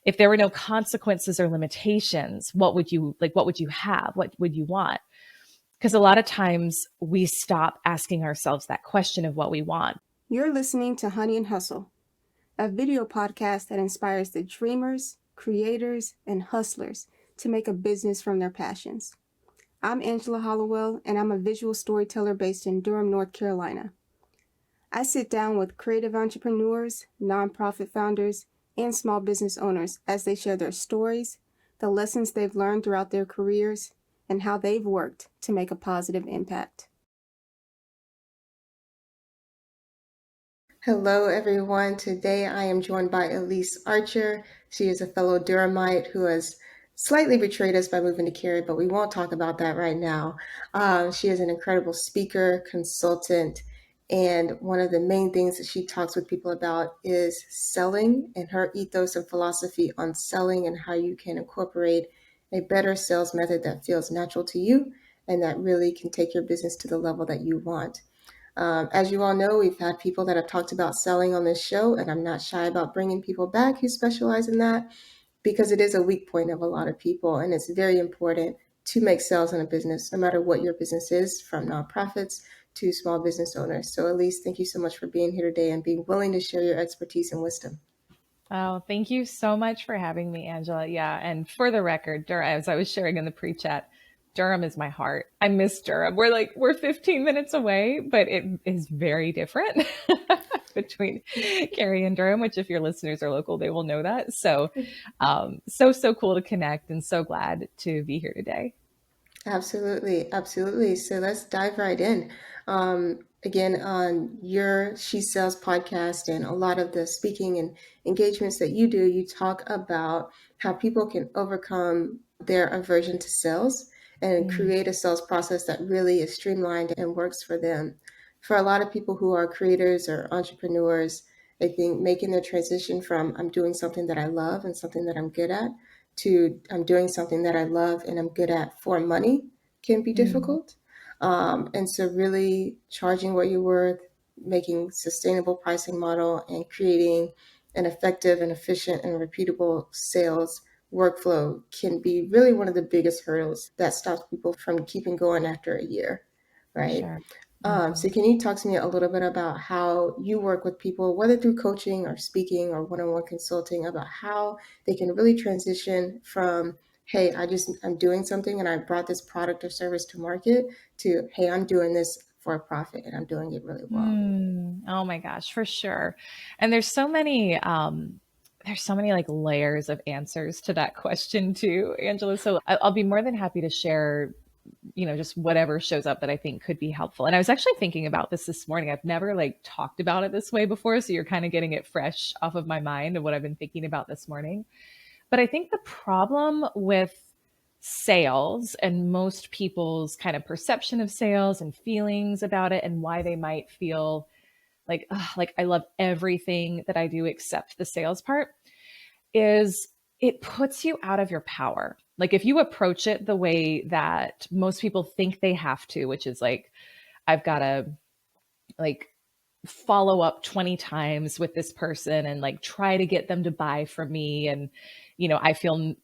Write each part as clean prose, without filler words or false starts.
If there were no consequences or limitations, what would you have? What would you want? Because a lot of times we stop asking ourselves that question of what we want. You're listening to Honey and Hustle, a video podcast that inspires the dreamers, creators, and hustlers to make a business from their passions. I'm Angela Hollowell, and I'm a visual storyteller based in Durham, North Carolina. I sit down with creative entrepreneurs, nonprofit founders, and small business owners as they share their stories, the lessons they've learned throughout their careers, and how they've worked to make a positive impact. Hello, everyone. Today I am joined by Elise Archer. She is a fellow Durhamite who has slightly betrayed us by moving to Cary, but we won't talk about that right now. She is an incredible speaker, consultant, and one of the main things that she talks with people about is selling and her ethos and philosophy on selling and how you can incorporate a better sales method that feels natural to you and that really can take your business to the level that you want. As you all know, we've had people that have talked about selling on this show, and I'm not shy about bringing people back who specialize in that because it is a weak point of a lot of people, and it's very important to make sales in a business, no matter what your business is, from nonprofits to small business owners. So Elise, thank you so much for being here today and being willing to share your expertise and wisdom. Oh, thank you so much for having me, Angela. Yeah. And for the record, Durham, as I was sharing in the pre-chat, Durham is my heart. I miss Durham. We're 15 minutes away, but it is very different between Cary and Durham, which if your listeners are local, they will know that. So, so cool to connect and so glad to be here today. Absolutely, absolutely. So let's dive right in. Again, on your She Sells podcast and a lot of the speaking and engagements that you do, you talk about how people can overcome their aversion to sales and create a sales process that really is streamlined and works for them. For a lot of people who are creators or entrepreneurs, I think making the transition from I'm doing something that I love and something that I'm good at to I'm doing something that I love and I'm good at for money can be difficult. And so really charging what you're worth, making sustainable pricing model and creating an effective and efficient and repeatable sales workflow can be really one of the biggest hurdles that stops people from keeping going after a year, right? Sure. So can you talk to me a little bit about how you work with people, whether through coaching or speaking or one-on-one consulting, about how they can really transition from, hey, I'm doing something and I brought this product or service to market, to, hey, I'm doing this for a profit and I'm doing it really well. Oh my gosh, for sure. And there's so many like layers of answers to that question too, Angela. So I'll be more than happy to share, just whatever shows up that I think could be helpful. And I was actually thinking about this morning. I've never like talked about it this way before. So you're kind of getting it fresh off of my mind of what I've been thinking about this morning. But I think the problem with sales and most people's kind of perception of sales and feelings about it and why they might feel like I love everything that I do except the sales part is it puts you out of your power. Like if you approach it the way that most people think they have to, which is like, I've got to like follow up 20 times with this person and like try to get them to buy from me. And, I feel,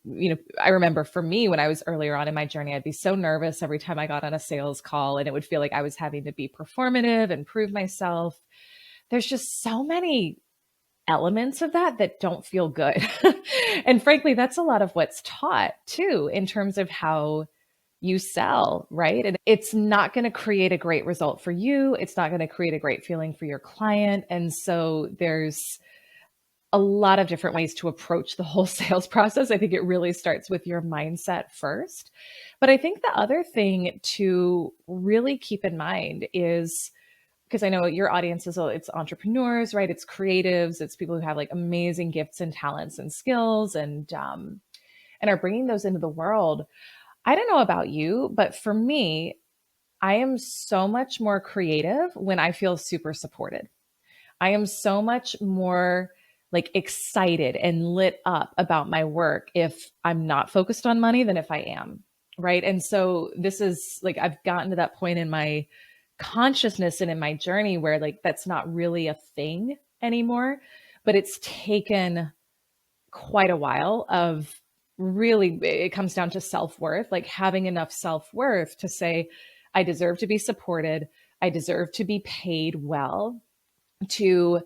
I remember for me when I was earlier on in my journey, I'd be so nervous every time I got on a sales call and it would feel like I was having to be performative and prove myself. There's just so many elements of that don't feel good. And frankly, that's a lot of what's taught too, in terms of how you sell, right? And it's not going to create a great result for you. It's not going to create a great feeling for your client. And so there's a lot of different ways to approach the whole sales process. I think it really starts with your mindset first. But I think the other thing to really keep in mind is, because I know your audience it's entrepreneurs, right? It's creatives, it's people who have like amazing gifts and talents and skills and are bringing those into the world. I don't know about you, but for me, I am so much more creative when I feel super supported. I am so much more like excited and lit up about my work if I'm not focused on money than if I am, right? And so this is like I've gotten to that point in my consciousness and in my journey where like that's not really a thing anymore, but it's taken quite a while of really, it comes down to self-worth, like having enough self-worth to say, I deserve to be supported. I deserve to be paid well, to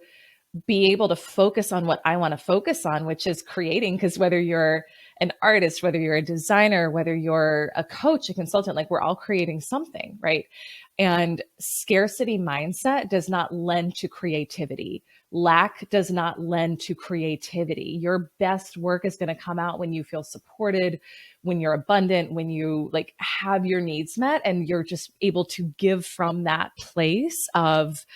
be able to focus on what I want to focus on, which is creating. Because whether you're an artist, whether you're a designer, whether you're a coach, a consultant, like we're all creating something, right? And scarcity mindset does not lend to creativity. Lack does not lend to creativity. Your best work is going to come out when you feel supported, when you're abundant, when you like have your needs met, and you're just able to give from that place of,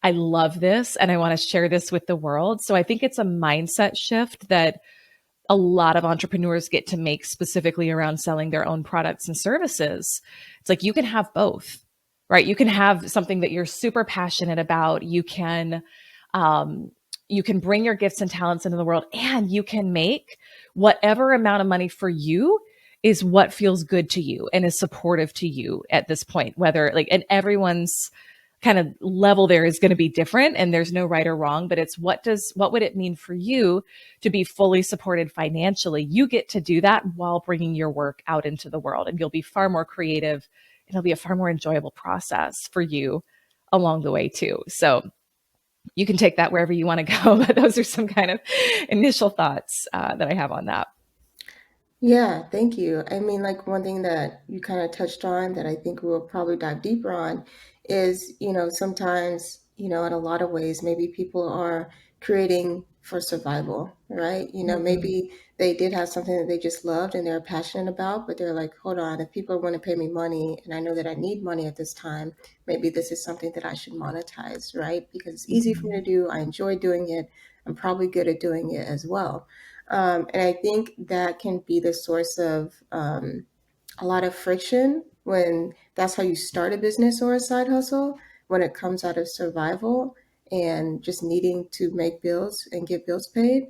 I love this and I want to share this with the world. So I think it's a mindset shift that a lot of entrepreneurs get to make specifically around selling their own products and services. It's like you can have both, right? You can have something that you're super passionate about. You can bring your gifts and talents into the world, and you can make whatever amount of money for you is what feels good to you and is supportive to you at this point, whether like, and everyone's kind of level there is going to be different, and there's no right or wrong, but it's what would it mean for you to be fully supported financially? You get to do that while bringing your work out into the world, and you'll be far more creative, and it'll be a far more enjoyable process for you along the way too. So you can take that wherever you want to go, but those are some kind of initial thoughts that I have on that. Yeah, thank you. I mean, like one thing that you kind of touched on that I think we'll probably dive deeper on is, sometimes, in a lot of ways, maybe people are creating for survival, right? Mm-hmm. Maybe they did have something that they just loved and they're passionate about, but they're like, hold on, if people want to pay me money and I know that I need money at this time, maybe this is something that I should monetize, right? Because it's easy for me Mm-hmm. to do. I enjoy doing it. I'm probably good at doing it as well. And I think that can be the source of a lot of friction when that's how you start a business or a side hustle, when it comes out of survival and just needing to make bills and get bills paid.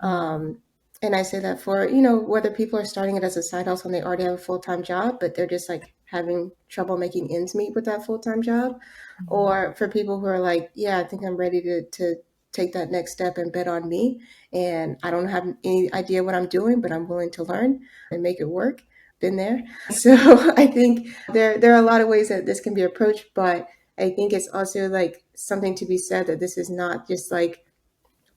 Mm-hmm. And I say that for, whether people are starting it as a side hustle and they already have a full-time job, but they're just like having trouble making ends meet with that full-time job, or for people who are like, yeah, I think I'm ready to take that next step and bet on me. And I don't have any idea what I'm doing, but I'm willing to learn and make it work. Been there. So I think there are a lot of ways that this can be approached, but I think it's also like something to be said that this is not just like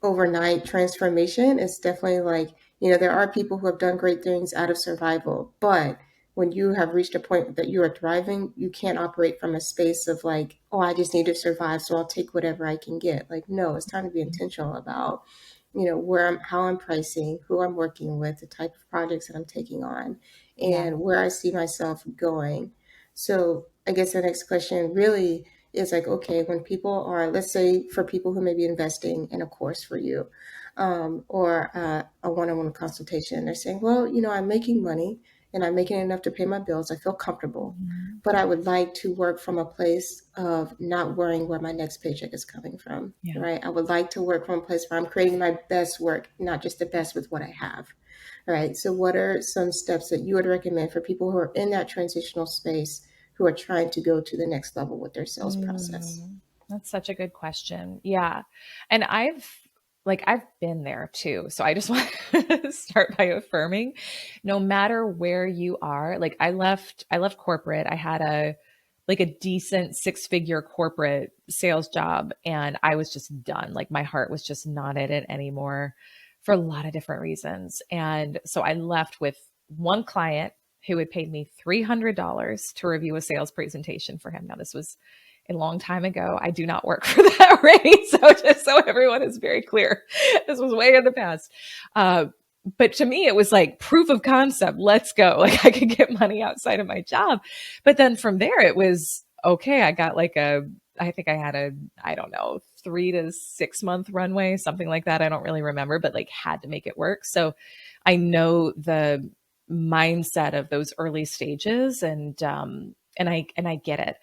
overnight transformation. It's definitely like, there are people who have done great things out of survival, but when you have reached a point that you are thriving, you can't operate from a space of like, oh, I just need to survive, so I'll take whatever I can get. Like, no, it's time to be intentional about, how I'm pricing, who I'm working with, the type of projects that I'm taking on, Yeah. and where I see myself going. So I guess the next question really is like, okay, when people are, let's say for people who may be investing in a course for you, or a one-on-one consultation, they're saying, well, I'm making money and I'm making enough to pay my bills. I feel comfortable, Mm-hmm. but I would like to work from a place of not worrying where my next paycheck is coming from, Yeah. right? I would like to work from a place where I'm creating my best work, not just the best with what I have, right? So what are some steps that you would recommend for people who are in that transitional space, who are trying to go to the next level with their sales process? That's such a good question. Yeah. And I've been there too. So I just want to start by affirming, no matter where you are, like I left corporate. I had a decent six-figure corporate sales job, and I was just done. Like my heart was just not in it anymore for a lot of different reasons. And so I left with one client who had paid me $300 to review a sales presentation for him. Now, this was a long time ago. I do not work for that rate. So just so everyone is very clear, this was way in the past. But to me, it was like proof of concept. Let's go. Like I could get money outside of my job. But then from there, it was okay. I think I had I don't know, 3 to 6 month runway, something like that. I don't really remember, but like had to make it work. So I know the mindset of those early stages, and I get it.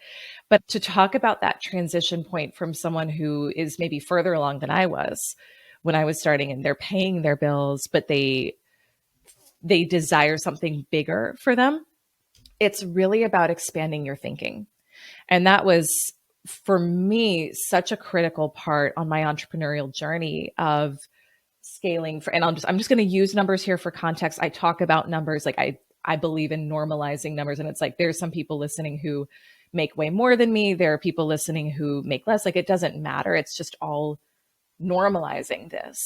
But to talk about that transition point from someone who is maybe further along than I was when I was starting, and they're paying their bills, but they desire something bigger for them. It's really about expanding your thinking. And that was for me such a critical part on my entrepreneurial journey of scaling for, and I'm just going to use numbers here for context. I talk about numbers. Like I believe in normalizing numbers. And it's like, there's some people listening who make way more than me. There are people listening who make less. Like, it doesn't matter. It's just all normalizing this.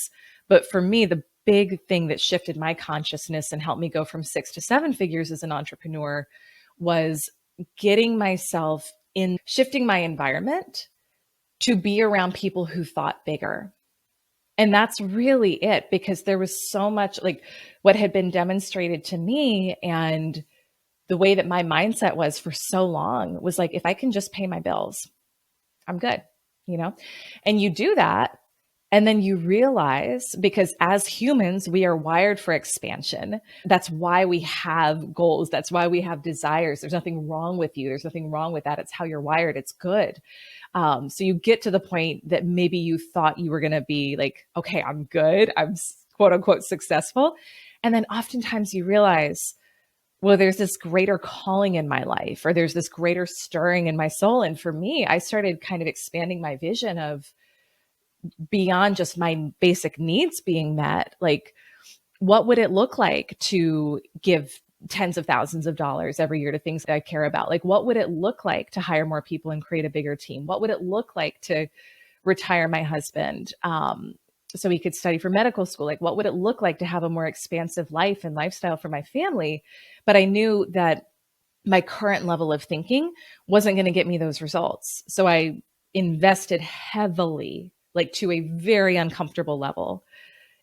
But for me, the big thing that shifted my consciousness and helped me go from 6 to 7 figures as an entrepreneur was getting myself in, shifting my environment to be around people who thought bigger. And that's really it, because there was so much, like, what had been demonstrated to me and the way that my mindset was for so long was like, if I can just pay my bills, I'm good, you know? And you do that. And then you realize, because as humans, we are wired for expansion. That's why we have goals. That's why we have desires. There's nothing wrong with you. There's nothing wrong with that. It's how you're wired. It's good. So you get to the point that maybe you thought you were going to be like, okay, I'm good. I'm quote unquote successful. And then oftentimes you realize, well, there's this greater calling in my life, or there's this greater stirring in my soul. And for me, I started kind of expanding my vision of beyond just my basic needs being met. Like, what would it look like to give tens of thousands of dollars every year to things that I care about? Like, what would it look like to hire more people and create a bigger team? What would it look like to retire my husband so he could study for medical school? Like, what would it look like to have a more expansive life and lifestyle for my family? But I knew that my current level of thinking wasn't going to get me those results. So I invested heavily, like to a very uncomfortable level,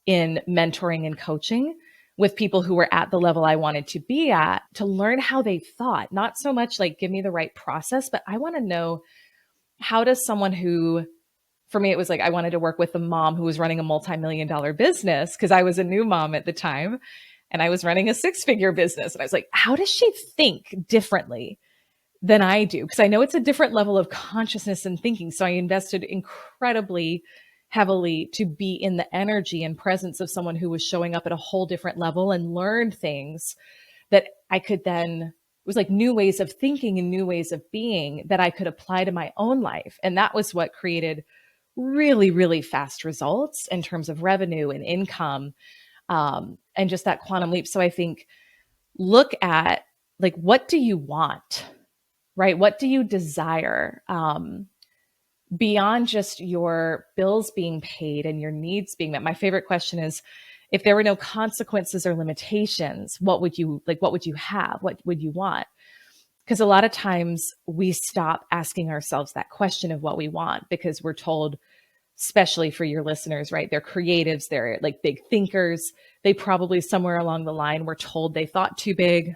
in mentoring and coaching with people who were at the level I wanted to be at, to learn how they thought. Not so much like give me the right process, but I want to know, how does someone who, for me, it was like I wanted to work with a mom who was running a multi-million-dollar business, because I was a new mom at the time and I was running a 6-figure business. And I was like, how does she think differently than I do? Because I know it's a different level of consciousness and thinking. So I invested incredibly heavily to be in the energy and presence of someone who was showing up at a whole different level, and learned things that I could then, it was like new ways of thinking and new ways of being that I could apply to my own life. And that was what created really, really fast results in terms of revenue and income, and just that quantum leap. So I think, look at, like, what do you want, right? What do you desire? Beyond just your bills being paid and your needs being met. My favorite question is, if there were no consequences or limitations, what would you like? What would you have? What would you want? Because a lot of times we stop asking ourselves that question of what we want, because we're told, especially for your listeners, right? They're creatives, they're like big thinkers. They probably somewhere along the line were told they thought too big.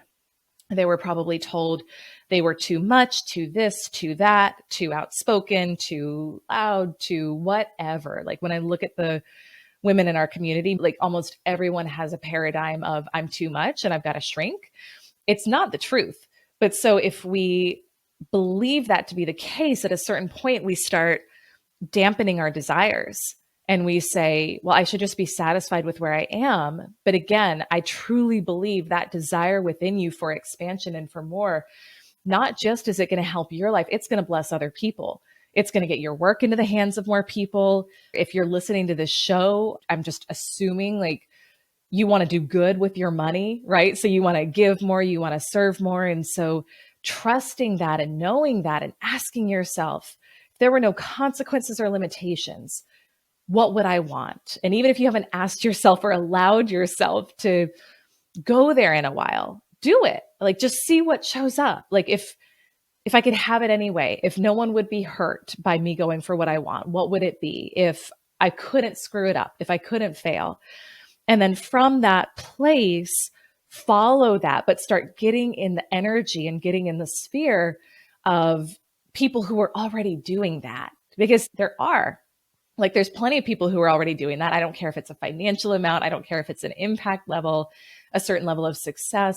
They were probably told they were too much, too this, too that, too outspoken, too loud, too whatever. Like, when I look at the women in our community, like, almost everyone has a paradigm of, I'm too much and I've got to shrink. It's not the truth. But so if we believe that to be the case, at a certain point, we start dampening our desires. And we say, well, I should just be satisfied with where I am. But again, I truly believe that desire within you for expansion and for more, not just is it going to help your life, it's going to bless other people. It's going to get your work into the hands of more people. If you're listening to this show, I'm just assuming, like, you want to do good with your money, right? So you want to give more, you want to serve more. And so trusting that and knowing that and asking yourself, if there were no consequences or limitations, what would I want? And even if you haven't asked yourself or allowed yourself to go there in a while, do it. Like, just see what shows up. Like, if I could have it anyway, if no one would be hurt by me going for what I want, what would it be? If I couldn't screw it up, if I couldn't fail. And then from that place, follow that, but start getting in the energy and getting in the sphere of people who are already doing that. Because there are. Like, there's plenty of people who are already doing that. I don't care if it's a financial amount. I don't care if it's an impact level, a certain level of success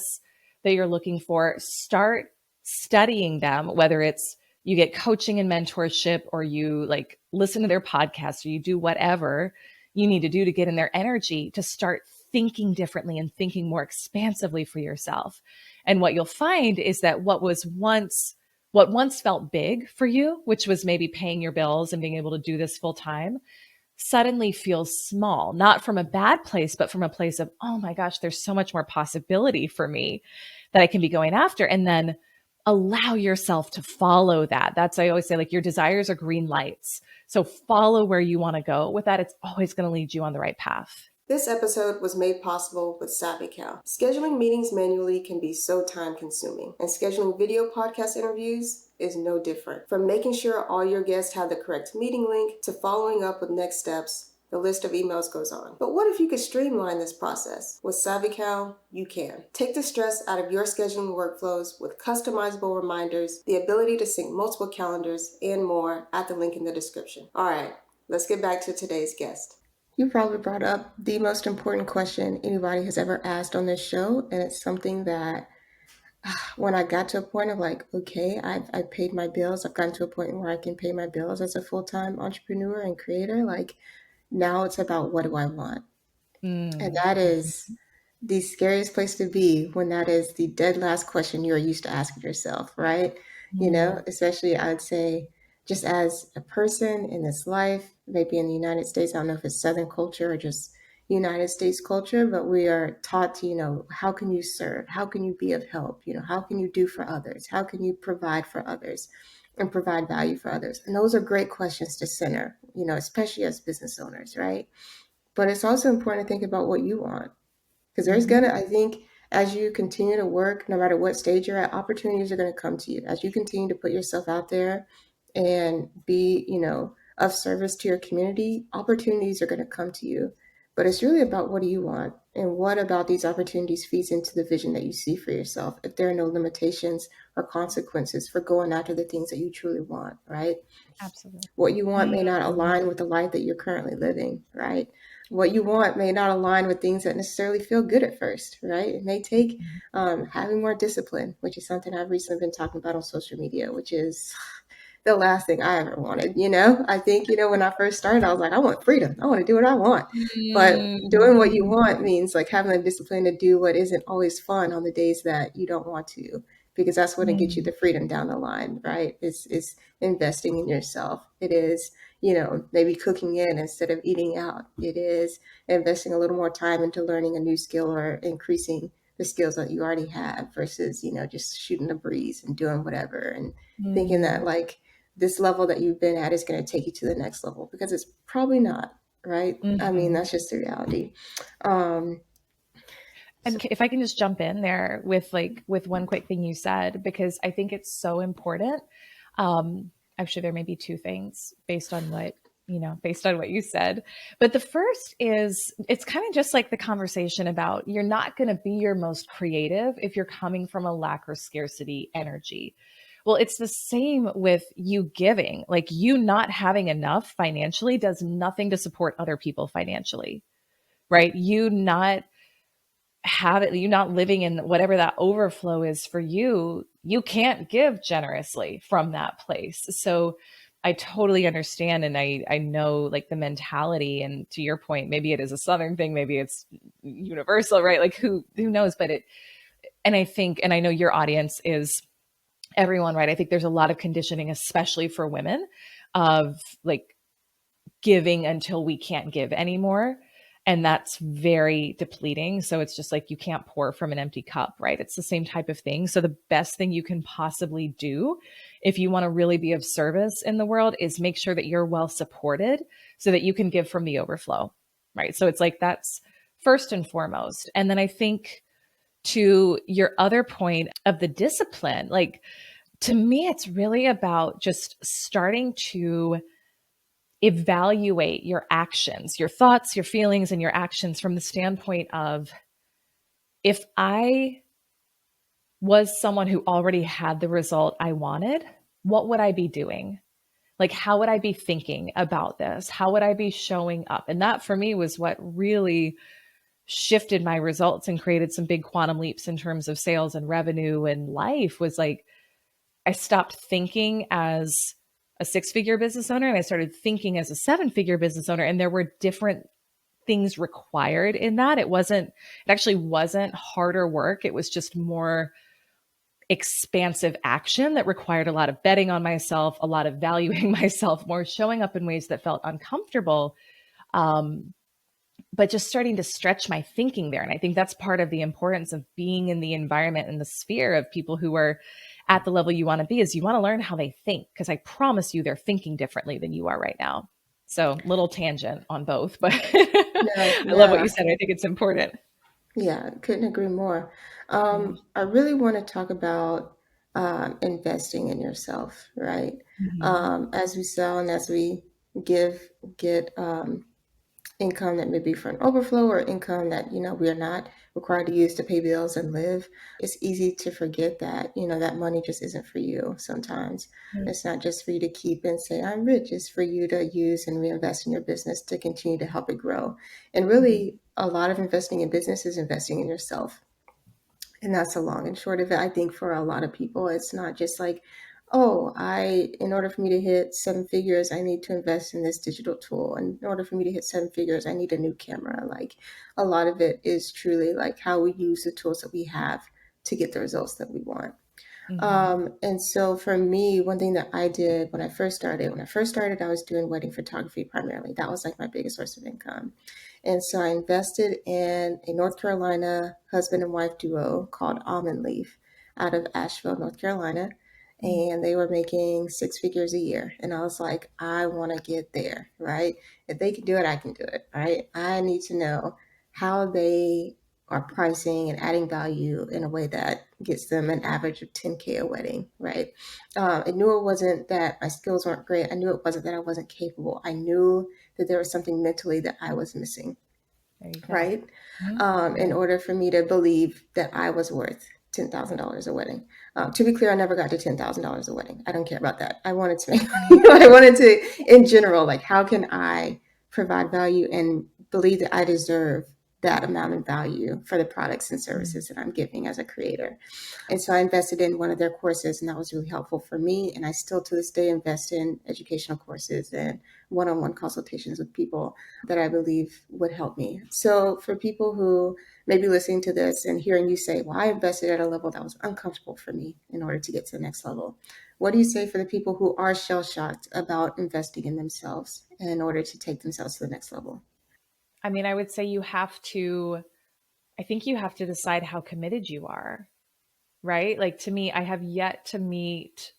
that you're looking for. Start studying them, whether it's you get coaching and mentorship, or you like listen to their podcast, or you do whatever you need to do to get in their energy to start thinking differently and thinking more expansively for yourself. And what you'll find is that what once felt big for you, which was maybe paying your bills and being able to do this full time, suddenly feels small, not from a bad place, but from a place of, oh my gosh, there's so much more possibility for me that I can be going after. And then allow yourself to follow that. That's, I always say, like, your desires are green lights. So follow where you want to go with that. It's always going to lead you on the right path. This episode was made possible with SavvyCal. Scheduling meetings manually can be so time consuming, and scheduling video podcast interviews is no different. From making sure all your guests have the correct meeting link to following up with next steps, the list of emails goes on. But what if you could streamline this process? With SavvyCal, you can. Take the stress out of your scheduling workflows with customizable reminders, the ability to sync multiple calendars, and more at the link in the description. All right, let's get back to today's guest. You probably brought up the most important question anybody has ever asked on this show, and it's something that when I got to a point of like, okay, I paid my bills, I've gotten to a point where I can pay my bills as a full-time entrepreneur and creator, like now it's about what do I want? And that is the scariest place to be when that is the dead last question you're used to asking yourself, right? You know, especially I'd say just as a person in this life, maybe in the United States, I don't know if it's Southern culture or just United States culture, but we are taught to, how can you serve? How can you be of help? How can you do for others? How can you provide for others and provide value for others? And those are great questions to center, especially as business owners, right? But it's also important to think about what you want. Because I think, as you continue to work, no matter what stage you're at, opportunities are going to come to you. As you continue to put yourself out there and be, of service to your community, opportunities are going to come to you. But it's really about what do you want and what about these opportunities feeds into the vision that you see for yourself. If there are no limitations or consequences for going after the things that you truly want, right? Absolutely. What you want may not align with the life that you're currently living, right? What you want may not align with things that necessarily feel good at first, right? It may take having more discipline, which is something I've recently been talking about on social media, which is the last thing I ever wanted. I think, when I first started, I was like, I want freedom. I want to do what I want. But doing what you want means like having the discipline to do what isn't always fun on the days that you don't want to, because that's what it gets you the freedom down the line, right? It's investing in yourself. It is, maybe cooking in instead of eating out. It is investing a little more time into learning a new skill or increasing the skills that you already have versus, just shooting a breeze and doing whatever and thinking that like this level that you've been at is going to take you to the next level, because it's probably not, right? I mean, that's just the reality. And if I can just jump in there with one quick thing you said, because I think it's so important. Actually, there may be two things based on what you said. But the first is, it's kind of just like the conversation about you're not going to be your most creative if you're coming from a lack or scarcity energy. Well, it's the same with you giving. Like, you not having enough financially does nothing to support other people financially, right? You not living in whatever that overflow is for you, you can't give generously from that place. So I totally understand. And I know like the mentality, and to your point, maybe it is a Southern thing, maybe it's universal, right? Like who knows, and I know your audience is everyone, right? I think there's a lot of conditioning, especially for women, of like giving until we can't give anymore. And that's very depleting. So it's just like you can't pour from an empty cup, right? It's the same type of thing. So the best thing you can possibly do if you want to really be of service in the world is make sure that you're well supported so that you can give from the overflow, right? So it's like that's first and foremost. And then I think to your other point of the discipline, like to me, it's really about just starting to evaluate your actions, your thoughts, your feelings, and your actions from the standpoint of, if I was someone who already had the result I wanted, what would I be doing? Like, how would I be thinking about this? How would I be showing up? And that for me was what really shifted my results and created some big quantum leaps in terms of sales and revenue and life. Was like, I stopped thinking as a 6-figure business owner and I started thinking as a 7-figure business owner. And there were different things required in that. It actually wasn't harder work. It was just more expansive action that required a lot of betting on myself, a lot of valuing myself, more showing up in ways that felt uncomfortable. But just starting to stretch my thinking there. And I think that's part of the importance of being in the environment and the sphere of people who are at the level you want to be, is you want to learn how they think, because I promise you they're thinking differently than you are right now. So little tangent on both, but No, I love what yeah, you said. I think it's important. yeah, couldn't agree more. Yeah. I really want to talk about investing in yourself, right? Mhm. As we sell and as we give, get income that may be for an overflow or income that we are not required to use to pay bills and live, it's easy to forget that that money just isn't for you sometimes. Right. It's not just for you to keep and say I'm rich. It's for you to use and reinvest in your business to continue to help it grow. And Mhm. really, a lot of investing in business is investing in yourself. And that's the long and short of it. I think for a lot of people, it's not just like, oh, in order for me to hit seven figures, I need to invest in this digital tool. And in order for me to hit seven figures, I need a new camera. Like, a lot of it is truly like how we use the tools that we have to get the results that we want. Mhm. And so for me, one thing that I did when I first started, I was doing wedding photography primarily. That was like my biggest source of income. And so I invested in a North Carolina husband and wife duo called Almond Leaf out of Asheville, North Carolina. Mhm. And they were making six figures a year. And I was like, I want to get there, right? If they can do it, I can do it, right? I need to know how they are pricing and adding value in a way that gets them an average of 10K a wedding, right? I knew it wasn't that my skills weren't great. I knew it wasn't that I wasn't capable. I knew that there was something mentally that I was missing, There you go. right? Mhm. In Yeah. order for me to believe that I was worth $10,000 a wedding. To be clear, I never got to $10,000 a wedding. I don't care about that. I wanted to make, I wanted to, in general, like, how can I provide value and believe that I deserve that amount of value for the products and Mhm. services that I'm giving as a creator? And so I invested in one of their courses, and that was really helpful for me. And I still to this day invest in educational courses and one on one consultations with people that I believe would help me. So for people who may be listening to this and hearing you say, well, I invested at a level that was uncomfortable for me in order to get to the next level, what do you say for the people who are shell shocked about investing in themselves in order to take themselves to the next level? I mean, I would say I think you have to decide how committed you are, right? Like to me, I have yet to meet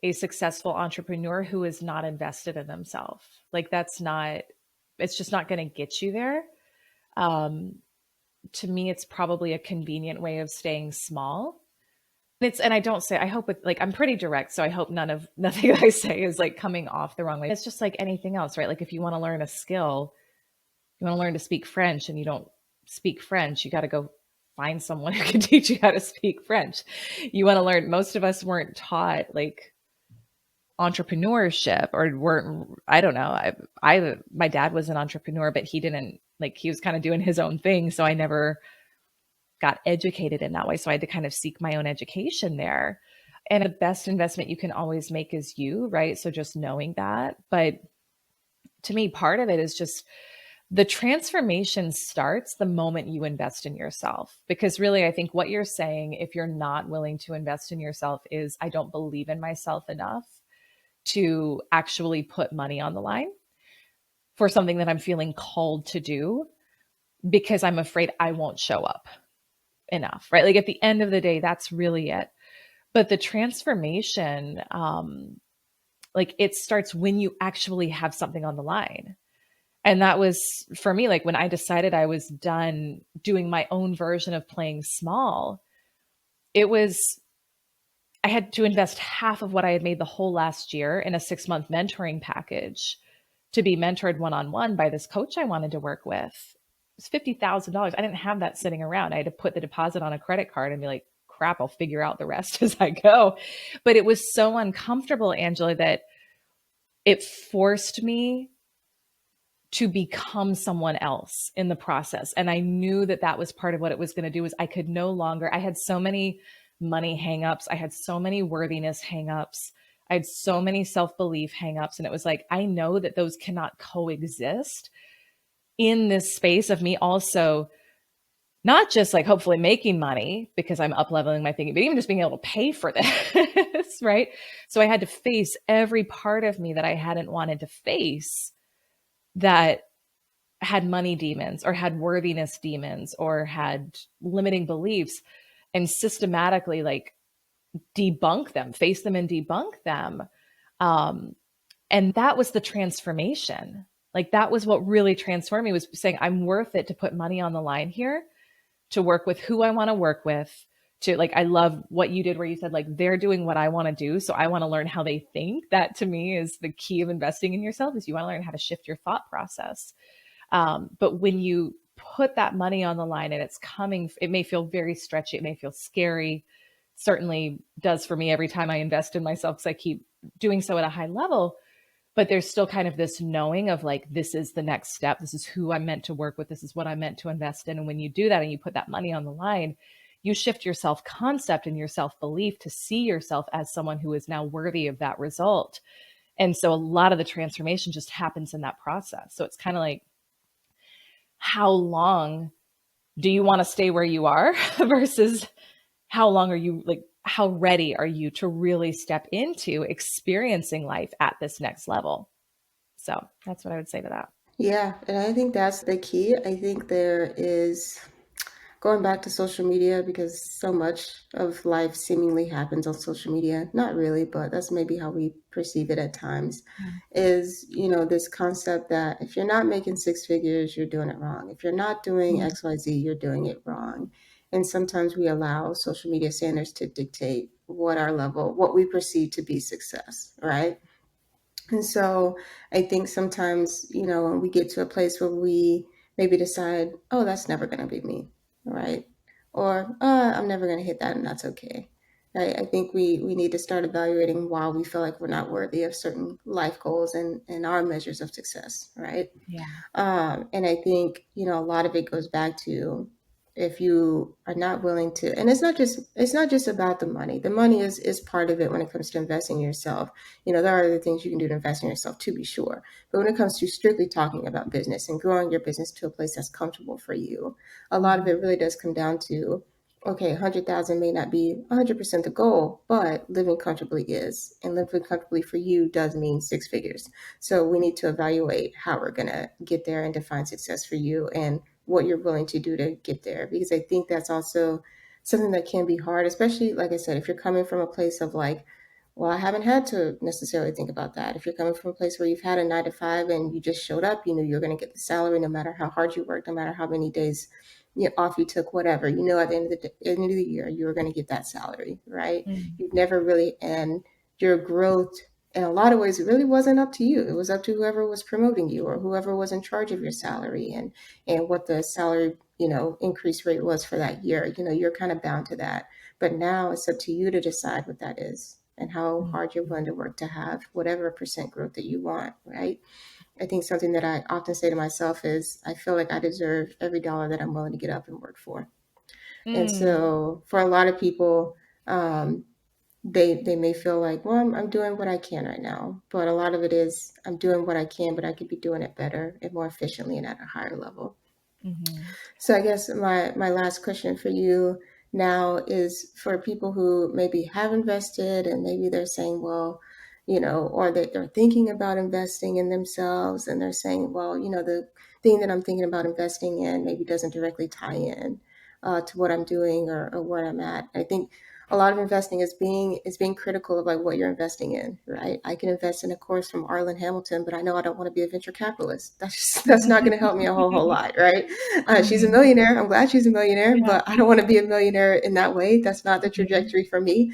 a successful entrepreneur who is not invested in themselves. Like that's not, it's just not going to get you there. Um, to me, it's probably a convenient way of staying small. And I don't say, I hope it, like, I'm pretty direct. So I hope nothing I say is like coming off the wrong way. It's just like anything else, right? Like if you want to learn a skill, you want to learn to speak French and you don't speak French, you got to go find someone who can teach you how to speak French. You want to learn, most of us weren't taught like entrepreneurship or weren't, I don't know. My dad was an entrepreneur, but he didn't like, he was kind of doing his own thing. So I never got educated in that way. So I had to kind of seek my own education there. And the best investment you can always make is you, right? So just knowing that. But to me, part of it is just the transformation starts the moment you invest in yourself. Because really, I think what you're saying, if you're not willing to invest in yourself, is I don't believe in myself enough to actually put money on the line for something that I'm feeling called to do because I'm afraid I won't show up enough, right? Like at the end of the day, that's really it. But the transformation, like it starts when you actually have something on the line. And that was for me, like when I decided I was done doing my own version of playing small, it was, I had to invest half of what I had made the whole last year in a 6 month mentoring package to be mentored one on one by this coach I wanted to work with. It was $50,000. I didn't have that sitting around. I had to put the deposit on a credit card and be like, crap, I'll figure out the rest as I go. But it was so uncomfortable, Angela, that it forced me to become someone else in the process. And I knew that that was part of what it was going to do is I could no longer, I had so many money hangups. I had so many worthiness hangups. I had so many self-belief hangups. And it was like, I know that those cannot coexist in this space of me also not just like hopefully making money because I'm up leveling my thinking, but even just being able to pay for this, right? So I had to face every part of me that I hadn't wanted to face that had money demons or had worthiness demons or had limiting beliefs, and systematically like debunk them, face them and debunk them. Um, and that was the transformation. Like that was what really transformed me, was saying I'm worth it to put money on the line here, to work with who I want to work with, to like, I love what you did where you said like they're doing what I want to do, so I want to learn how they think. That to me is the key of investing in yourself, is you want to learn how to shift your thought process. But when you put that money on the line and it's coming, it may feel very stretchy, it may feel scary. Certainly does for me every time I invest in myself, because I keep doing so at a high level. But there's still kind of this knowing of like, this is the next step. This is who I'm meant to work with. This is what I'm meant to invest in. And when you do that and you put that money on the line, you shift your self concept and your self belief to see yourself as someone who is now worthy of that result. And so a lot of the transformation just happens in that process. So it's kind of like, how long do you want to stay where you are versus how long are you like, how ready are you to really step into experiencing life at this next level? So that's what I would say to that. Yeah, and I think that's the key. I think there is going back to social media, because so much of life seemingly happens on social media. Not really, but that's maybe how we perceive it at times. Mm. Is, this concept that if you're not making six figures, you're doing it wrong. If you're not doing Mm. XYZ, you're doing it wrong. And sometimes we allow social media standards to dictate what we perceive to be success, right? And so I think sometimes, when we get to a place where we maybe decide, oh, that's never going to be me, right? Or, I'm never going to hit that, and that's okay. Right? I think we need to start evaluating why we feel like we're not worthy of certain life goals and our measures of success, right? Yeah. And I think, a lot of it goes back to, if you are not willing to, and it's not just about the money. The money is part of it when it comes to investing in yourself. There are other things you can do to invest in yourself, to be sure. But when it comes to strictly talking about business and growing your business to a place that's comfortable for you, a lot of Mm-hmm. it really does come down to, okay, 100,000 may not be 100% the goal, but living comfortably is. And living comfortably for you does mean six figures. So we need to evaluate how we're going to get there and define success for you, and what you're willing to do to get there. Because I think that's also something that can be hard, especially, like I said, if you're coming from a place of like, well, I haven't had to necessarily think about that. If you're coming from a place where you've had a 9 to 5 and you just showed up, you're going to get the salary no matter how hard you work, no matter how many days off you took, whatever, at the end of the year, you were going to get that salary, right? Mm. You've never really, and your growth in a lot of ways, it really wasn't up to you. It was up to whoever was promoting you or whoever was in charge of your salary, and what the salary, increase rate was for that year. You're kind of bound to that. But now it's up to you to decide what that is and how hard you're willing to work to have whatever percent growth that you want, right? I think something that I often say to myself is, I feel like I deserve every dollar that I'm willing to get up and work for. And Mm. so for a lot of people, they may feel like, well, I'm doing what I can right now, but a lot of it is, I'm doing what I can, but I could be doing it better and more efficiently and at a higher level. Mm-hmm. So I guess my last question for you now is, for people who maybe have invested and maybe they're saying, well, or they're thinking about investing in themselves, and they're saying, well, the thing that I'm thinking about investing in maybe doesn't directly tie in to what I'm doing, or where I'm at. I think a lot of investing is being critical of like what you're investing in, right? I can invest in a course from Arlen Hamilton, but I know I don't want to be a venture capitalist. That's not going to help me a whole lot, right? She's a Mm-hmm. millionaire. I'm glad she's a millionaire, Yeah. but I don't want to be a millionaire in that way. That's not the Mm-hmm. trajectory for me.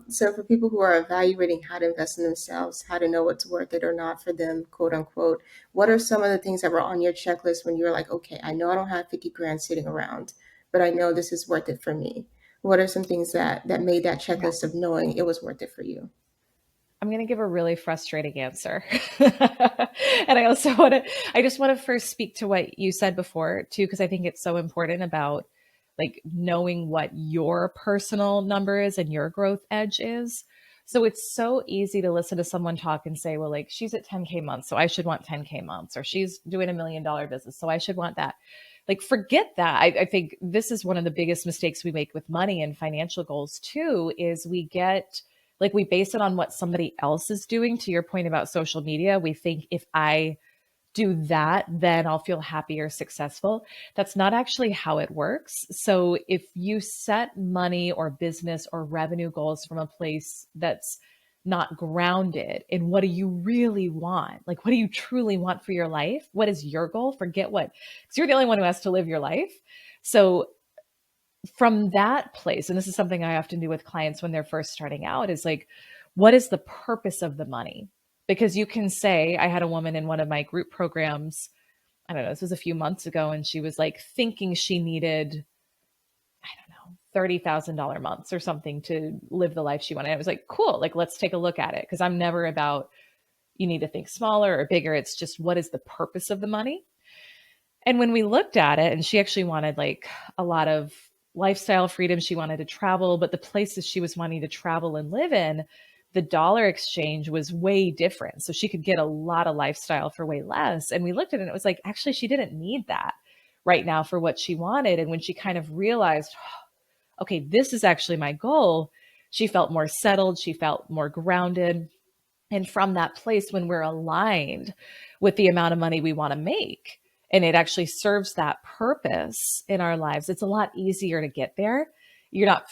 So for people who are evaluating how to invest in themselves, how to know what's worth it or not for them, quote unquote, what are some of the things that were on your checklist when you were like, okay, I know I don't have 50 grand sitting around, but I know this is worth it for me? What are some things that made that Yeah. checklist of knowing it was worth it for you? I'm going to give a really frustrating answer. And I just want to first speak to what you said before too, because I think it's so important about like knowing what your personal number is and your growth edge is. So it's so easy to listen to someone talk and say, well, like she's at 10K months, so I should want 10K months, or she's doing $1 million business, so I should want that. Like, forget that. I think this is one of the biggest mistakes we make with money and financial goals too, is we base it on what somebody else is doing. To your point about social media, we think if I do that, then I'll feel happy or successful. That's not actually how it works. So if you set money or business or revenue goals from a place that's not grounded in what do you really want? Like, what do you truly want for your life? What is your goal? Forget what, because you're the only one who has to live your life. So from that place, and this is something I often do with clients when they're first starting out, is like, what is the purpose of the money? Because you can say, I had a woman in one of my group programs, I don't know, this was a few months ago, and she was like thinking she needed, I don't know, $30,000 months or something to live the life she wanted. I was like, cool, like, let's take a look at it. Cause I'm never about, you need to think smaller or bigger. It's just, what is the purpose of the money? And when we looked at it, and she actually wanted like a lot of lifestyle freedom, she wanted to travel, but the places she was wanting to travel and live in, the dollar exchange was way different. So she could get a lot of lifestyle for way less. And we looked at it and it was like, actually, she didn't need that right now for what she wanted. And when she kind of realized, oh, okay, this is actually my goal, she felt more settled. She felt more grounded. And from that place, when we're aligned with the amount of money we want to make, and it actually serves that purpose in our lives, it's a lot easier to get there. You're not,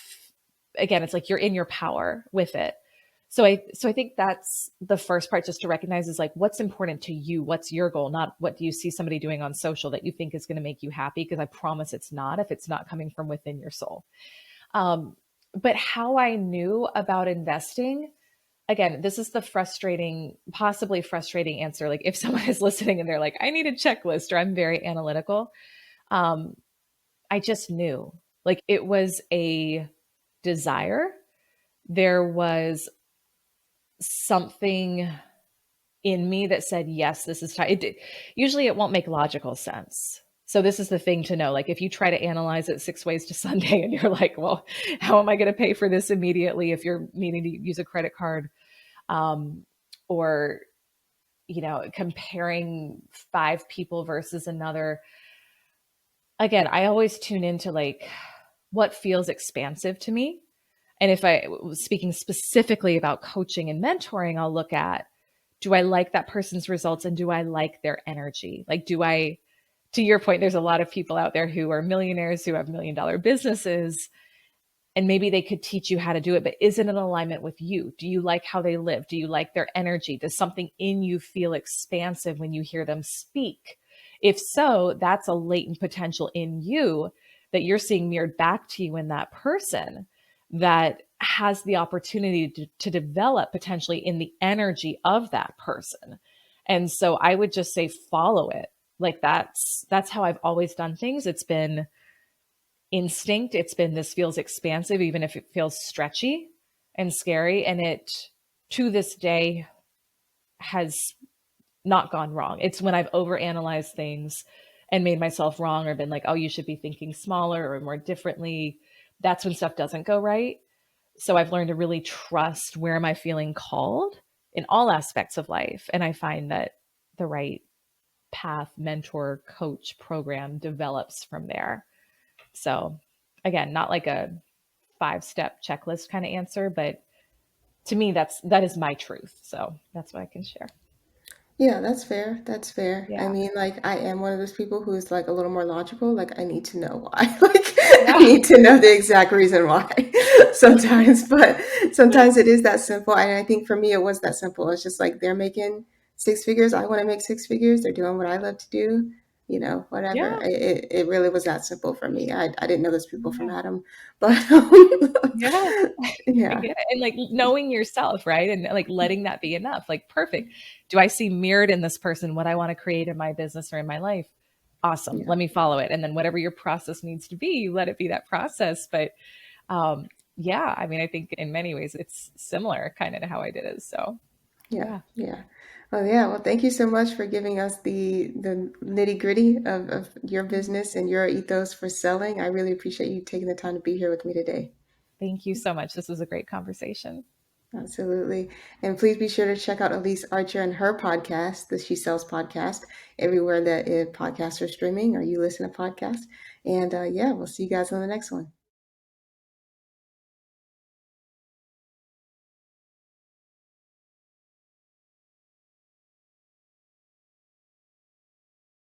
again, it's like you're in your power with it. So I think that's the first part, just to recognize, is like, what's important to you? What's your goal? Not what do you see somebody doing on social that you think is going to make you happy? Because I promise it's not, if it's not coming from within your soul. But how I knew about investing, again, this is the frustrating, possibly frustrating answer. Like if someone is listening and they're like, I need a checklist, or I'm very analytical. I just knew, like, it was a desire. There was something in me that said, yes, this is time. Usually it won't make logical sense. So this is the thing to know. Like if you try to analyze it 6 ways to Sunday and you're like, well, how am I going to pay for this immediately if you're needing to use a credit card? Or, comparing 5 people versus another. Again, I always tune into like what feels expansive to me. And if I was speaking specifically about coaching and mentoring, I'll look at, do I like that person's results and do I like their energy? Like, to your point, there's a lot of people out there who are millionaires, who have $1 million businesses, and maybe they could teach you how to do it, but is it in alignment with you? Do you like how they live? Do you like their energy? Does something in you feel expansive when you hear them speak? If so, that's a latent potential in you that you're seeing mirrored back to you in that person that has the opportunity to develop potentially in the energy of that person. And so I would just say, follow it. Like that's how I've always done things. It's been instinct. It's been, this feels expansive, even if it feels stretchy and scary. And it, to this day, has not gone wrong. It's when I've overanalyzed things and made myself wrong, or been like, oh, you should be thinking smaller or more differently. That's when stuff doesn't go right. So I've learned to really trust, where am I feeling called in all aspects of life? And I find that the right path, mentor, coach, program develops from there. So again, not like a 5-step checklist kind of answer, but to me, that is my truth. So that's what I can share. Yeah, that's fair. That's fair. I Yeah. mean, like, I am one of those people who's like a little more logical. Like, I need to know why. Like, I Yeah. need to know the exact reason why sometimes, but sometimes it is that simple. And I think for me, it was that simple. It's just like they're making 6 figures. I want to make 6 figures. They're doing what I love to do, whatever. Yeah. It really was that simple for me. I didn't know those people from Yeah. Adam, but Yeah. I yeah, get it. And like knowing yourself, right? And like letting that be enough. Like, perfect. Do I see mirrored in this person what I want to create in my business or in my life? Awesome. yeah, Let me follow it. And then whatever your process needs to be, you let it be that process. But yeah, I mean, I think in many ways it's similar kind of to how I did it. So yeah, yeah. yeah. Well, yeah. Well, thank you so much for giving us the nitty gritty of your business and your ethos for selling. I really appreciate you taking the time to be here with me today. Thank you so much. This was a great conversation. Absolutely. And please be sure to check out Elise Archer and her podcast, the She Sells podcast, everywhere that podcasts are streaming or you listen to podcasts. And yeah, we'll see you guys on the next one.